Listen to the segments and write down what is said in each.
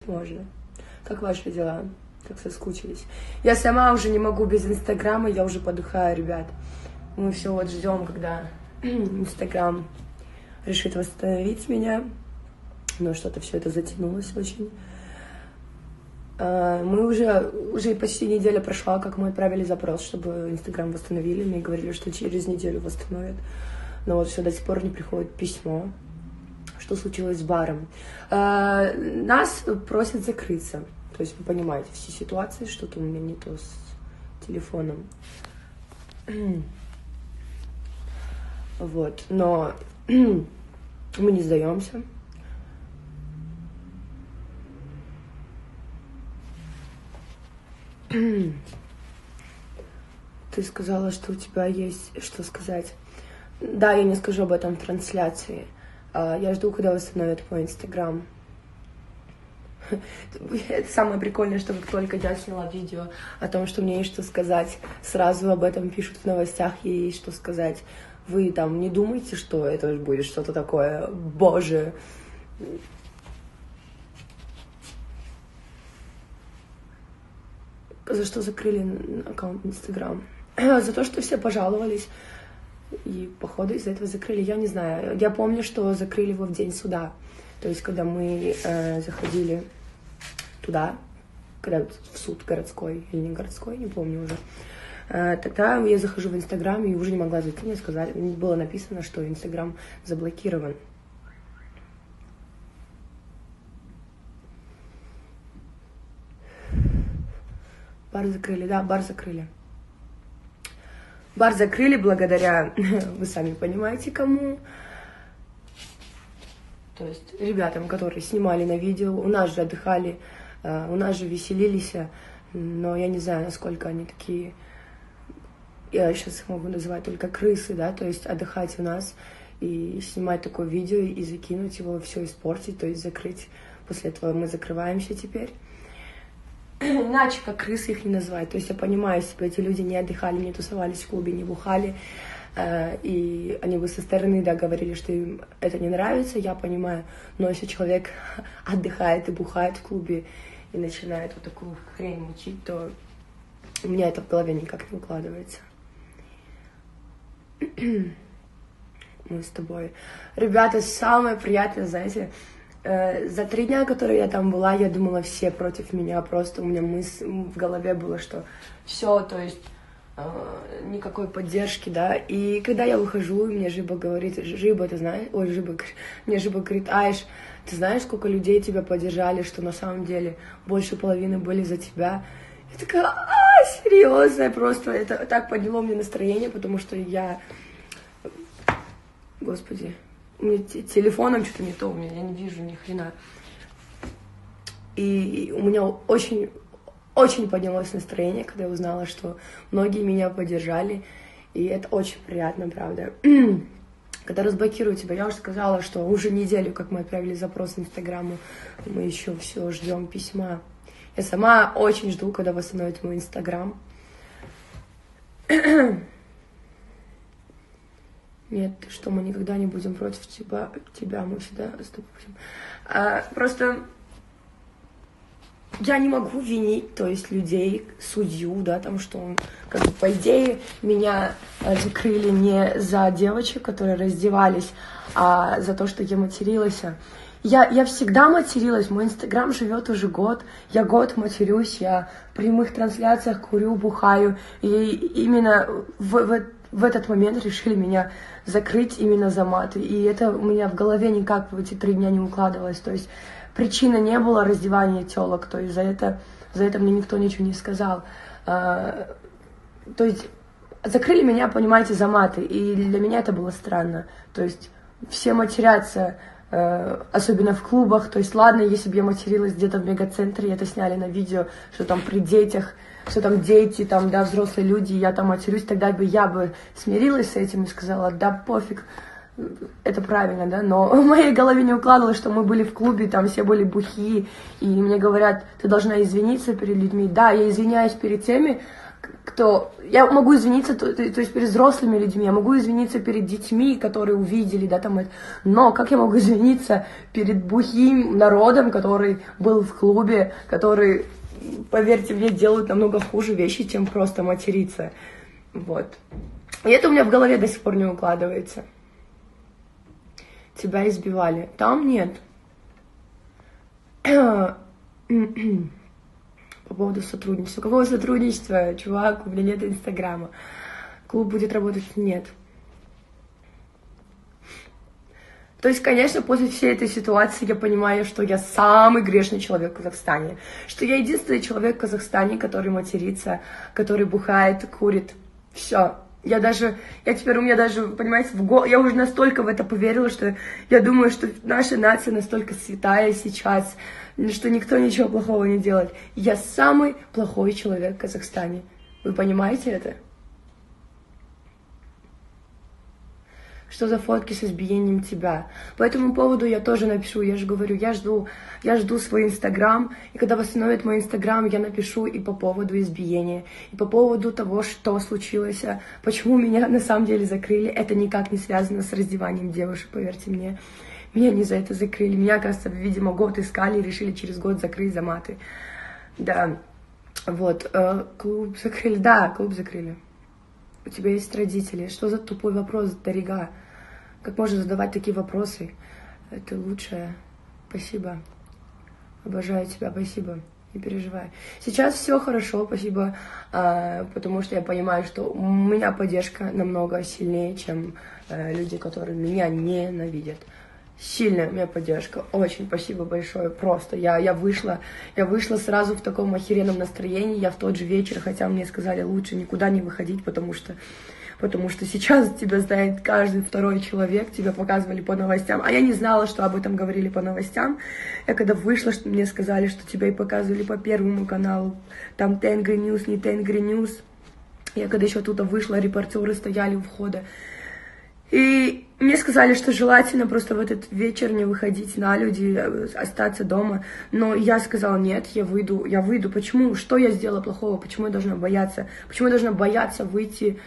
Можно. Как ваши дела? Как соскучились? Я сама уже не могу без Инстаграма, я уже подыхаю, ребят. Мы все вот ждем, когда Инстаграм решит восстановить меня. Но что-то все это затянулось очень. Мы уже почти неделя прошла, как мы отправили запрос, чтобы Инстаграм восстановили. Мне говорили, что через неделю восстановят. Но вот все до сих пор не приходит письмо. Что случилось с баром? Нас просят закрыться. То есть вы понимаете все ситуации, что-то у меня не то с телефоном. Вот, но мы не сдаемся. Ты сказала, что у тебя есть что сказать. Да, я не скажу об этом в трансляции. Я жду, когда восстановят мой Инстаграм. Это самое прикольное, что как только я сняла видео о том, что мне есть что сказать, сразу об этом пишут в новостях, ей есть что сказать. Вы там не думаете, что это будет что-то такое, боже. За что закрыли аккаунт Инстаграм? За то, что все пожаловались. И, походу, из-за этого закрыли. Я не знаю. Я помню, что закрыли его в день суда. То есть, когда мы заходили туда, когда в суд городской или не городской, не помню уже, тогда я захожу в Инстаграм и уже не могла зайти. Мне сказали, было написано, что Инстаграм заблокирован. Бар закрыли, да, бар закрыли. Бар закрыли благодаря, вы сами понимаете, кому. То есть ребятам, которые снимали на видео, у нас же отдыхали, у нас же веселились, но я не знаю, насколько они такие, я сейчас их могу называть только крысы, да, то есть отдыхать у нас и снимать такое видео и закинуть его, все испортить, то есть закрыть. После этого мы закрываемся теперь. Иначе как крысы их не назвать. То есть я понимаю, если бы эти люди не отдыхали, не тусовались в клубе, не бухали, и они бы со стороны, да, говорили, что им это не нравится, я понимаю. Но если человек отдыхает и бухает в клубе и начинает вот такую хрень мучить, то у меня это в голове никак не укладывается. Мы с тобой. Ребята, самое приятное, знаете, за 3 дня, которые я там была, я думала, все против меня. Просто у меня мысль в голове было, что все, то есть никакой поддержки, да. И когда я выхожу, мне Жиба говорит, Жиба, ты знаешь, ой, Жиба, мне Жиба говорит, Айш, ты знаешь, сколько людей тебя поддержали, что на самом деле больше половины были за тебя. Я такая, серьезно, просто это так подняло мне настроение, потому что я, господи, у меня телефоном что-то не то, у меня я не вижу ни хрена. И у меня очень поднялось настроение, когда я узнала, что многие меня поддержали, и это очень приятно, правда. Когда разблокируют тебя, я уже сказала, что уже неделю, как мы отправили запрос Инстаграму, мы еще все ждем письма. Я сама очень жду, когда восстановят мой Инстаграм. Нет, что мы никогда не будем против тебя, мы всегда с тобой будем. Просто я не могу винить, то есть людей, судью, да, там, что он, как бы, по идее, меня закрыли не за девочек, которые раздевались, а за то, что я материлась. Я всегда материлась, мой Инстаграм живет уже год, я год матерюсь, я в прямых трансляциях курю, бухаю, и именно в этот момент решили меня закрыть именно за маты, и это у меня в голове никак в эти 3 дня не укладывалось, то есть причины не было раздевания телок, то есть за это мне никто ничего не сказал, то есть закрыли меня, понимаете, за маты, и для меня это было странно, то есть все матерятся, особенно в клубах, то есть ладно, если бы я материлась где-то в мегацентре, это сняли на видео, что там при детях, что там дети, там, да, взрослые люди, я там матерюсь, тогда бы я бы смирилась с этим и сказала, да пофиг, это правильно, да, но в моей голове не укладывалось, что мы были в клубе, там все были бухие, и мне говорят, ты должна извиниться перед людьми. Да, я извиняюсь перед теми, Я могу извиниться, то есть перед взрослыми людьми, я могу извиниться перед детьми, которые увидели, да, там, но как я могу извиниться перед бухим народом, который был в клубе, который, поверьте мне, делают намного хуже вещи, чем просто материться, вот. И это у меня в голове до сих пор не укладывается. Тебя избивали. Там нет. По поводу сотрудничества. Какого сотрудничества, чувак? У меня нет Инстаграма. Клуб будет работать? Нет. То есть, конечно, после всей этой ситуации я понимаю, что я самый грешный человек в Казахстане. Что я единственный человек в Казахстане, который матерится, который бухает, курит. Все. Я теперь, у меня даже, понимаете, я уже настолько в это поверила, что я думаю, что наша нация настолько святая сейчас, что никто ничего плохого не делает. Я самый плохой человек в Казахстане. Вы понимаете это? Что за фотки с избиением тебя? По этому поводу я тоже напишу, я же говорю, я жду свой Инстаграм, и когда восстановят мой Инстаграм, я напишу и по поводу избиения, и по поводу того, что случилось, почему меня на самом деле закрыли. Это никак не связано с раздеванием девушек, поверьте мне. Меня не за это закрыли. Меня, кажется, видимо, год искали и решили через год закрыть за маты. Да, вот, клуб закрыли. Да, клуб закрыли. У тебя есть родители. Что за тупой вопрос, Дарига? Как можно задавать такие вопросы? Это лучшее. Спасибо. Обожаю тебя, спасибо. Не переживай. Сейчас все хорошо, спасибо, потому что я понимаю, что у меня поддержка намного сильнее, чем люди, которые меня ненавидят. Сильная у меня поддержка, очень спасибо большое, просто. Я вышла сразу в таком охеренном настроении, я в тот же вечер, хотя мне сказали лучше никуда не выходить, потому что сейчас тебя знает каждый второй человек, тебя показывали по новостям, а я не знала, что об этом говорили по новостям. Я когда вышла, что мне сказали, что тебя и показывали по Первому каналу, там Тенгри Ньюс, не Тенгри Ньюс. Я когда еще оттуда вышла, репортеры стояли у входа. И мне сказали, что желательно просто в этот вечер не выходить на люди, остаться дома. Но я сказала, нет, я выйду. Почему? Что я сделала плохого? Почему я должна бояться? Почему я должна бояться выйти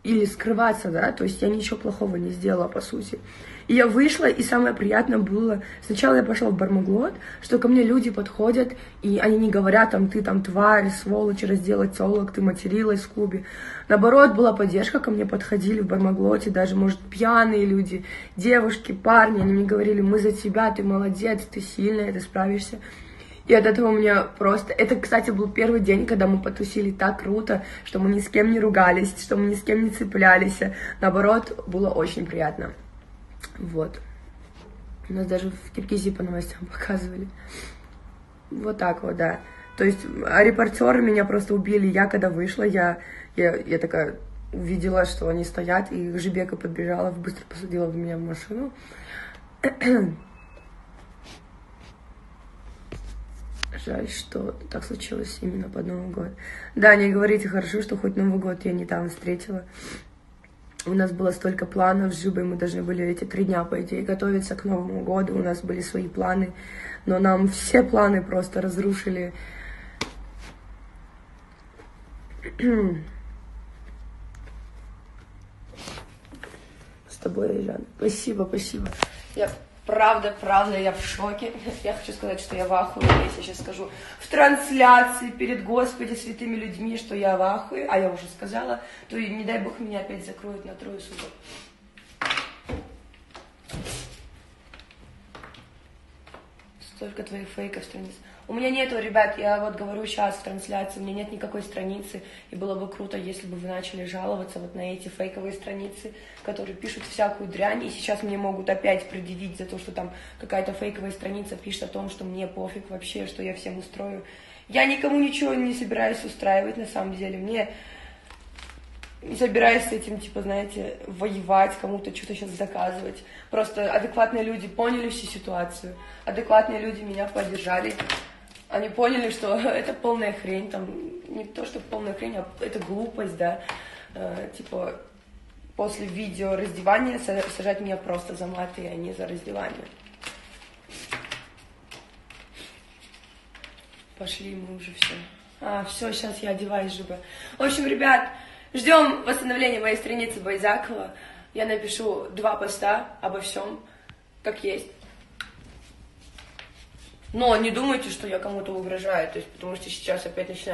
или скрываться, да? То есть я ничего плохого не сделала, по сути. И я вышла, и самое приятное было, сначала я пошла в Бармаглот, что ко мне люди подходят, и они не говорят, там, ты там тварь, сволочь, разделать целок, ты материлась в клубе. Наоборот, была поддержка, ко мне подходили в Бармаглоте, даже, может, пьяные люди, девушки, парни, они мне говорили, мы за тебя, ты молодец, ты сильная, ты справишься. И от этого у меня просто... Это, кстати, был первый день, когда мы потусили так круто, что мы ни с кем не ругались, что мы ни с кем не цеплялись. Наоборот, было очень приятно. Вот. У нас даже в Киргизии по новостям показывали. Вот так вот, да. То есть, репортеры меня просто убили. Я когда вышла, я такая увидела, что они стоят, и Жибека подбежала, быстро посадила меня в машину. Жаль, что так случилось именно под Новый год. Да, не говорите, хорошо, что хоть Новый год я не там встретила. У нас было столько планов с Жибой, мы должны были эти 3 дня, по идее, готовиться к Новому году, у нас были свои планы, но нам все планы просто разрушили. С тобой, Жан. Спасибо. Я правда, я в шоке. Я хочу сказать, что я в ахуе, если сейчас скажу в трансляции перед Господи святыми людьми, что я в ахуе, а я уже сказала, то и не дай Бог меня опять закроют на 3 суток. Столько твоих фейков страниц. У меня нету, ребят, я вот говорю сейчас в трансляции, у меня нет никакой страницы, и было бы круто, если бы вы начали жаловаться вот на эти фейковые страницы, которые пишут всякую дрянь, и сейчас мне могут опять предъявить за то, что там какая-то фейковая страница пишет о том, что мне пофиг вообще, что я всем устрою. Я никому ничего не собираюсь устраивать, на самом деле, мне не собираюсь с этим, типа, знаете, воевать, кому-то что-то сейчас доказывать. Просто адекватные люди поняли всю ситуацию, адекватные люди меня поддержали. Они поняли, что это полная хрень, там, не то, что полная хрень, а это глупость, да, типа, после видео раздевания сажать меня просто за маты, а не за раздевание. Пошли мы уже все. Все, сейчас я одеваюсь, чтобы... В общем, ребят, ждем восстановления моей страницы Байзакова. Я напишу 2 поста обо всем, как есть. Но не думайте, что я кому-то угрожаю, то есть, потому что сейчас опять начинаю